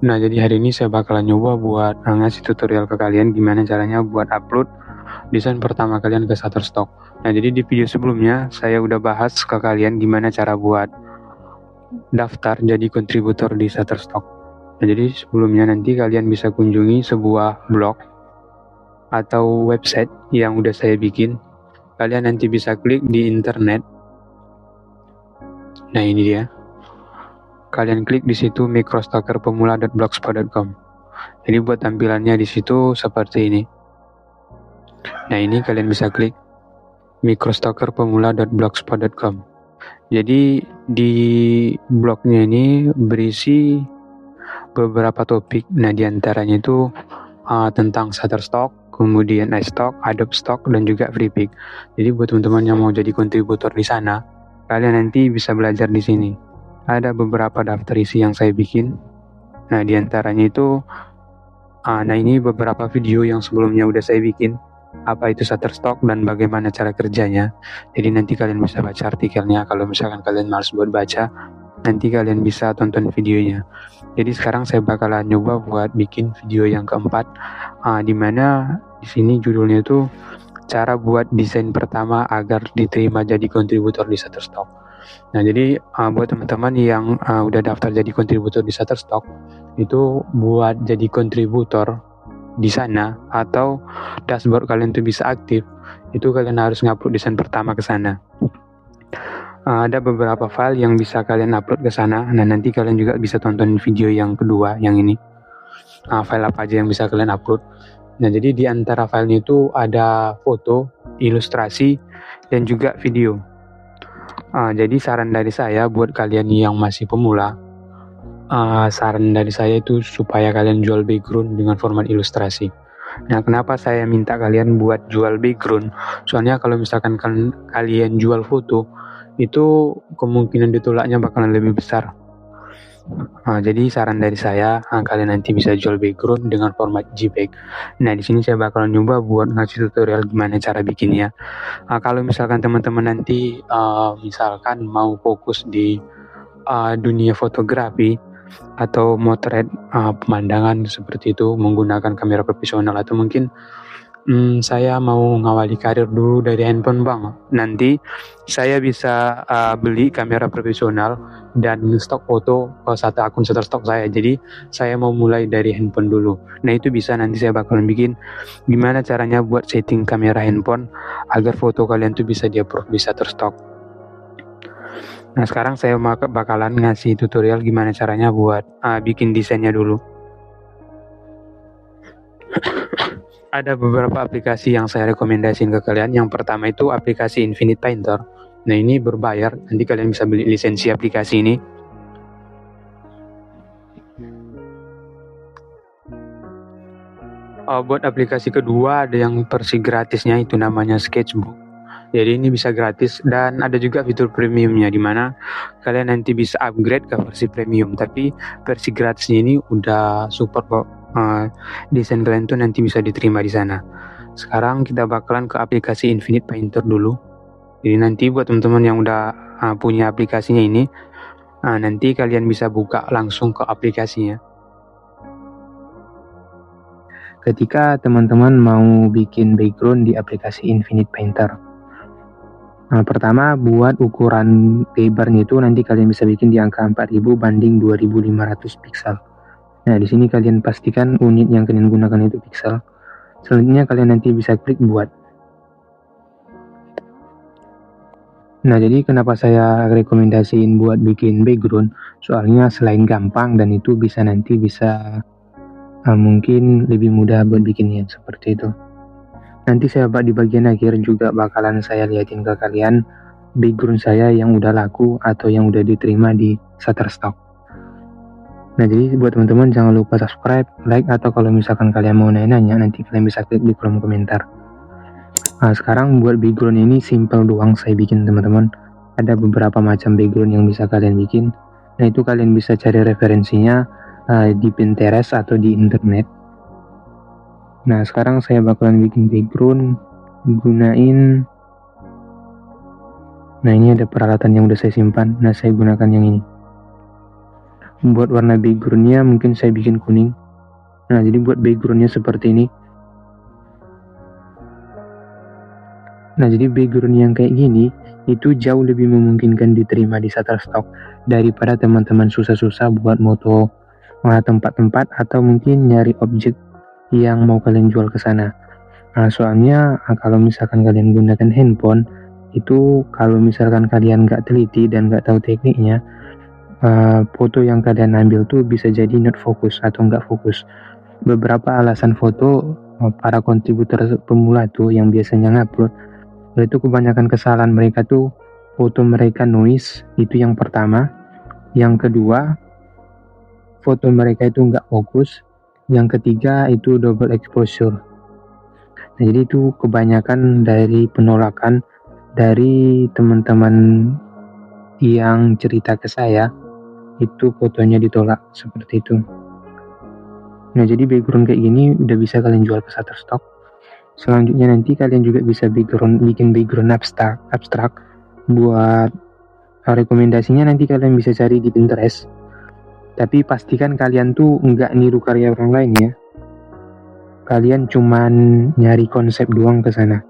Nah, jadi hari ini saya bakalan nyoba buat ngasih tutorial ke kalian gimana caranya buat upload desain pertama kalian ke Shutterstock. Nah, jadi di video sebelumnya saya udah bahas ke kalian gimana cara buat daftar jadi kontributor di Shutterstock. Nah, jadi sebelumnya nanti kalian bisa kunjungi sebuah blog atau website yang udah saya bikin. Kalian nanti bisa klik di internet. Nah, ini dia. Kalian klik di situ microstockerpemula.blogspot.com. Jadi buat tampilannya di situ seperti ini. Nah, ini kalian bisa klik microstockerpemula.blogspot.com. Jadi di blognya ini berisi beberapa topik. Nah, diantaranya itu tentang Shutterstock, kemudian iStock, Adobe Stock, dan juga FreePic. Jadi buat teman-teman yang mau jadi kontributor di sana, kalian nanti bisa belajar di sini. Ada beberapa daftar isi yang saya bikin. Nah, diantaranya itu, nah ini beberapa video yang sebelumnya udah saya bikin. Apa itu Shutterstock dan bagaimana cara kerjanya. Jadi nanti kalian bisa baca artikelnya. Kalau misalkan kalian malas buat baca, nanti kalian bisa tonton videonya. Jadi sekarang saya bakalan nyoba buat bikin video yang keempat, dimana di sini judulnya itu cara buat desain pertama agar diterima jadi kontributor di Shutterstock. Nah, jadi buat teman-teman yang udah daftar jadi kontributor di Shutterstock, itu buat jadi kontributor di sana atau dashboard kalian tuh bisa aktif, itu kalian harus ngupload desain pertama ke sana. Ada beberapa file yang bisa kalian upload ke sana. Nah, nanti kalian juga bisa tonton video yang kedua, yang ini. File apa aja yang bisa kalian upload. Nah, jadi di antara filenya itu ada foto, ilustrasi, dan juga video. Jadi saran dari saya buat kalian yang masih pemula, saran dari saya itu supaya kalian jual background dengan format ilustrasi. Nah, kenapa saya minta kalian buat jual background? Soalnya kalau misalkan kalian jual foto, itu kemungkinan ditolaknya bakalan lebih besar. Jadi saran dari saya, kalian nanti bisa jual background dengan format JPEG. Nah, di sini saya bakalan nyoba buat ngasih tutorial gimana cara bikinnya. Kalau misalkan teman-teman nanti misalkan mau fokus di dunia fotografi atau motret pemandangan seperti itu menggunakan kamera profesional, atau mungkin saya mau ngawali karir dulu dari handphone bang, nanti saya bisa beli kamera profesional dan stok foto ke satu akun Shutterstock saya. Jadi saya mau mulai dari handphone dulu. Nah, itu bisa nanti saya bakalan bikin gimana caranya buat setting kamera handphone agar foto kalian tuh bisa di-upload di Shutterstock. Nah, sekarang saya bakalan ngasih tutorial gimana caranya buat bikin desainnya dulu. Ada beberapa aplikasi yang saya rekomendasiin ke kalian. Yang pertama itu aplikasi Infinite Painter. Nah, ini berbayar. Nanti kalian bisa beli lisensi aplikasi ini. Buat aplikasi kedua ada yang versi gratisnya, itu namanya Sketchbook. Jadi ini bisa gratis, dan ada juga fitur premiumnya, dimana kalian nanti bisa upgrade ke versi premium. Tapi versi gratisnya ini udah support kok. Desain kalian tuh nanti bisa diterima di sana. Sekarang kita bakalan ke aplikasi Infinite Painter dulu. Jadi nanti buat teman-teman yang udah punya aplikasinya ini, nanti kalian bisa buka langsung ke aplikasinya. Ketika teman-teman mau bikin background di aplikasi Infinite Painter, pertama buat ukuran lebarnya itu nanti kalian bisa bikin di angka 4000 banding 2500 pixel. Nah, di sini kalian pastikan unit yang kalian gunakan itu pixel. Selanjutnya kalian nanti bisa klik buat. Nah, jadi kenapa saya rekomendasiin buat bikin background? Soalnya selain gampang dan itu bisa mungkin lebih mudah buat bikinnya seperti itu. Nanti saya di bagian akhir juga bakalan saya liatin ke kalian background saya yang udah laku atau yang udah diterima di Shutterstock. Nah, jadi buat teman-teman jangan lupa subscribe, like, atau kalau misalkan kalian mau nanya-nanya, nanti kalian bisa klik di kolom komentar. Sekarang buat background ini simple doang saya bikin, teman-teman. Ada beberapa macam background yang bisa kalian bikin. Nah, itu kalian bisa cari referensinya di Pinterest atau di internet. Nah, sekarang saya bakalan bikin background gunain. Nah, ini ada peralatan yang udah saya simpan. Nah, saya gunakan yang ini. Buat warna backgroundnya mungkin saya bikin kuning. Nah, jadi buat backgroundnya seperti ini. Nah, jadi background yang kayak gini itu jauh lebih memungkinkan diterima di Shutterstock daripada teman-teman susah-susah buat moto tempat-tempat atau mungkin nyari objek yang mau kalian jual ke sana. Nah, soalnya kalau misalkan kalian gunakan handphone itu, kalau misalkan kalian nggak teliti dan nggak tahu tekniknya, foto yang kalian ambil tuh bisa jadi not fokus atau nggak fokus. Beberapa alasan foto para kontributor pemula tuh yang biasanya ngupload itu, kebanyakan kesalahan mereka tuh foto mereka noise, itu yang pertama. Yang kedua, foto mereka itu nggak fokus. Yang ketiga itu double exposure. Nah, jadi itu kebanyakan dari penolakan dari teman-teman yang cerita ke saya, itu fotonya ditolak seperti itu. Nah, jadi background kayak gini udah bisa kalian jual ke Shutterstock. Selanjutnya nanti kalian juga bisa bikin background abstrak. Buat rekomendasinya nanti kalian bisa cari di Pinterest. Tapi pastikan kalian tuh nggak niru karya orang lain ya. Kalian cuman nyari konsep doang ke sana.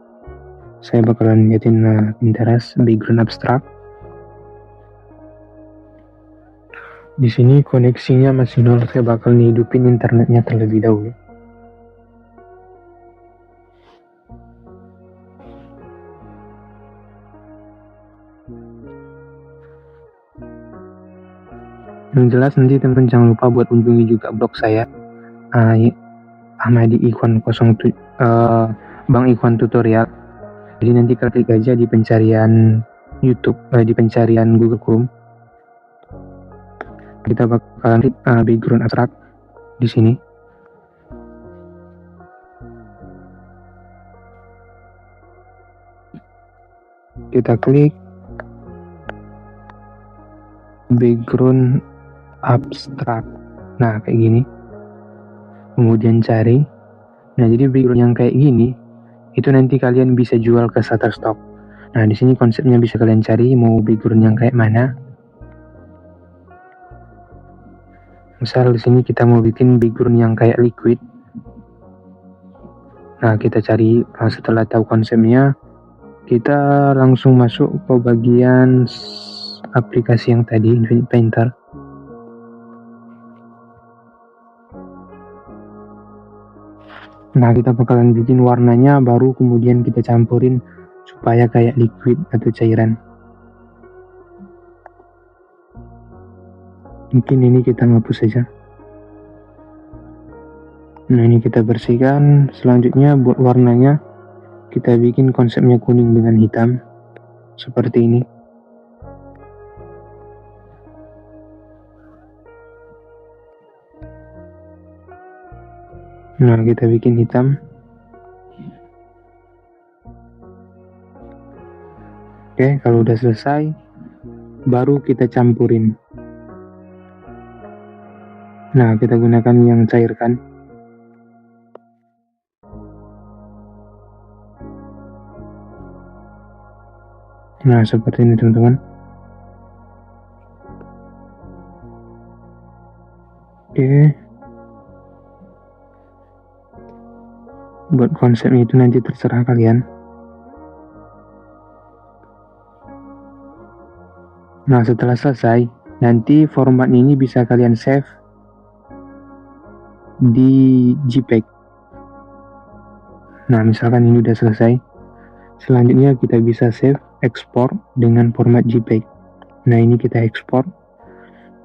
Saya bakalan liatin Pinterest background abstrak. Di sini koneksinya masih nol, saya bakal hidupin internetnya terlebih dahulu. Yang jelas nanti teman jangan lupa buat kunjungi juga blog saya, Ahmadi Ikhwan 07, Bang Ikhwan Tutorial. Jadi nanti klik aja di pencarian YouTube, di pencarian Google Chrome. Kita bakalan klik background abstrak di sini. Kita klik background abstrak. Nah, kayak gini. Kemudian cari. Nah, jadi background yang kayak gini itu nanti kalian bisa jual ke Shutterstock. Nah, di sini konsepnya bisa kalian cari mau background yang kayak mana. Misal di sini kita mau bikin background yang kayak liquid. Nah, kita cari, setelah tahu konsepnya, kita langsung masuk ke bagian aplikasi yang tadi, Infinite Painter. Nah, kita bakalan bikin warnanya, baru kemudian kita campurin supaya kayak liquid atau cairan. Mungkin ini kita hapus saja. Nah, ini kita bersihkan. Selanjutnya buat warnanya kita bikin konsepnya kuning dengan hitam seperti ini. Nah, kita bikin hitam. Oke, kalau udah selesai baru kita campurin. Nah, kita gunakan yang cairkan. Nah, seperti ini teman-teman. Oke. Buat konsepnya itu nanti terserah kalian. Nah, setelah selesai, nanti format ini bisa kalian save di JPEG. Nah, misalkan ini udah selesai, selanjutnya kita bisa save ekspor dengan format JPEG. Nah, ini kita ekspor.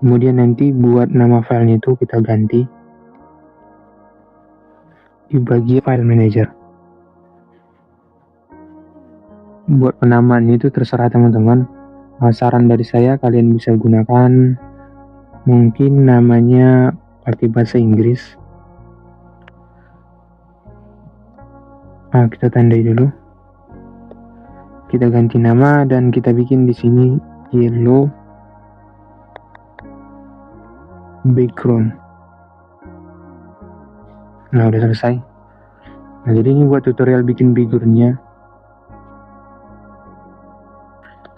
Kemudian nanti buat nama filenya itu kita ganti di bagian file manager. Buat penamaan itu terserah teman-teman. Saran dari saya kalian bisa gunakan mungkin namanya pakai bahasa Inggris. Kita tandai dulu. Kita ganti nama dan kita bikin di sini yellow background. Nah, udah selesai. Nah, jadi ini buat tutorial bikin backgroundnya.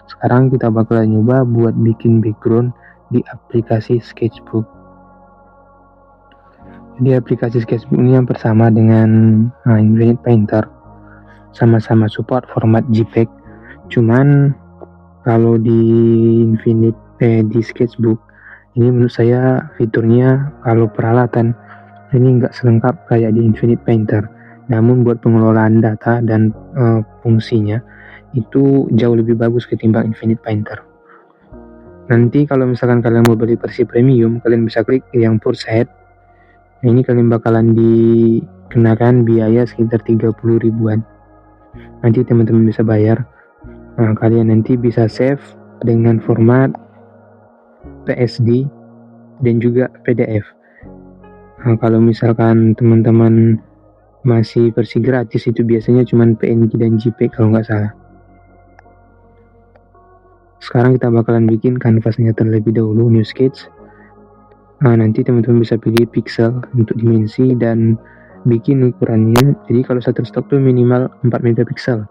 Sekarang kita bakalan nyoba buat bikin background di aplikasi Sketchbook. Di aplikasi Sketchbook ini yang bersama dengan Infinite Painter, sama-sama support format JPEG. Cuman kalau di di Sketchbook ini menurut saya fiturnya kalau peralatan ini nggak selengkap kayak di Infinite Painter. Namun buat pengelolaan data dan fungsinya itu jauh lebih bagus ketimbang Infinite Painter. Nanti kalau misalkan kalian mau beli versi premium, kalian bisa klik yang Purchase. Nah, ini kalian bakalan dikenakan biaya sekitar 30 ribuan. Nanti teman-teman bisa bayar. Nah, kalian nanti bisa save dengan format PSD dan juga PDF. Nah, kalau misalkan teman-teman masih versi gratis itu biasanya cuma PNG dan JPEG kalau nggak salah. Sekarang kita bakalan bikin kanvasnya terlebih dahulu, New Sketch. Nah, nanti teman-teman bisa pilih pixel untuk dimensi dan bikin ukurannya. Jadi kalau Shutterstock tuh minimal 4 megapiksel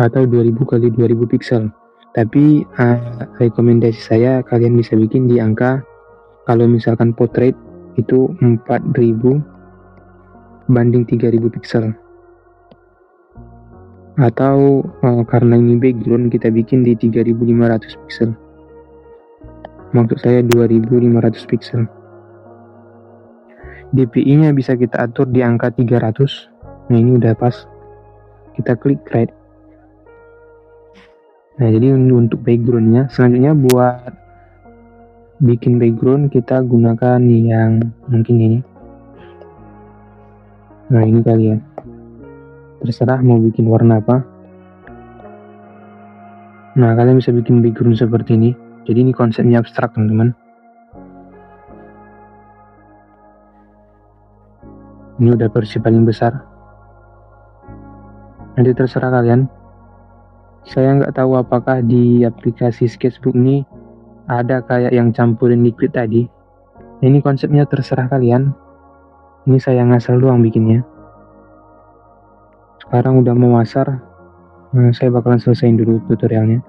atau 2000 kali 2000 pixel. Tapi rekomendasi saya kalian bisa bikin di angka, kalau misalkan portrait itu 4000 banding 3000 pixel. Atau karena ini background kita bikin di 3500 pixel. Maksud saya 2500 pixel. DPI-nya bisa kita atur di angka 300. Nah, ini udah pas. Kita klik create. Nah, jadi untuk background-nya, selanjutnya buat bikin background kita gunakan yang mungkin ini. Nah, ini kalian terserah mau bikin warna apa. Nah, kalian bisa bikin background seperti ini. Jadi ini konsepnya abstrak, teman-teman. Ini udah versi paling besar. Nanti terserah kalian. Saya nggak tahu apakah di aplikasi Sketchbook ini ada kayak yang campurin liquid tadi. Ini konsepnya terserah kalian. Ini saya ngasal doang bikinnya. Sekarang udah mau asar. Nah, saya bakalan selesaiin dulu tutorialnya.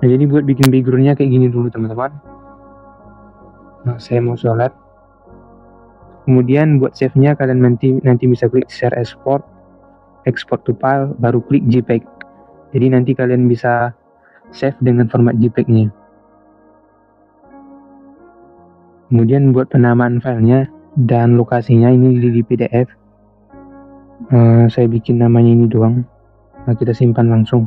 Nah, jadi buat bikin backgroundnya kayak gini dulu, teman-teman. Nah, saya mau sholat. Kemudian buat save-nya kalian nanti bisa klik share export to file, baru klik JPEG. Jadi nanti kalian bisa save dengan format JPEG-nya. Kemudian buat penamaan filenya dan lokasinya ini di PDF. Saya bikin namanya ini doang. Nah, kita simpan langsung.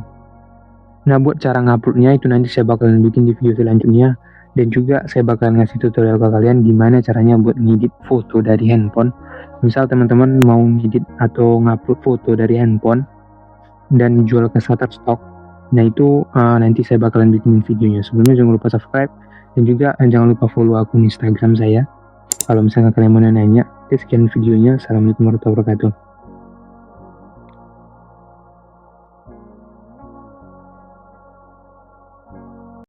Nah, buat cara nguploadnya itu nanti saya bakalan bikin di video selanjutnya. Dan juga saya bakalan ngasih tutorial ke kalian gimana caranya buat ngedit foto dari handphone. Misal teman-teman mau ngedit atau ngupload foto dari handphone dan jual ke Shutterstock. Nah, itu nanti saya bakalan bikin videonya. Sebelumnya jangan lupa subscribe dan juga jangan lupa follow akun Instagram saya. Kalau misalnya kalian mau nanya, sekian videonya. Assalamualaikum warahmatullahi wabarakatuh.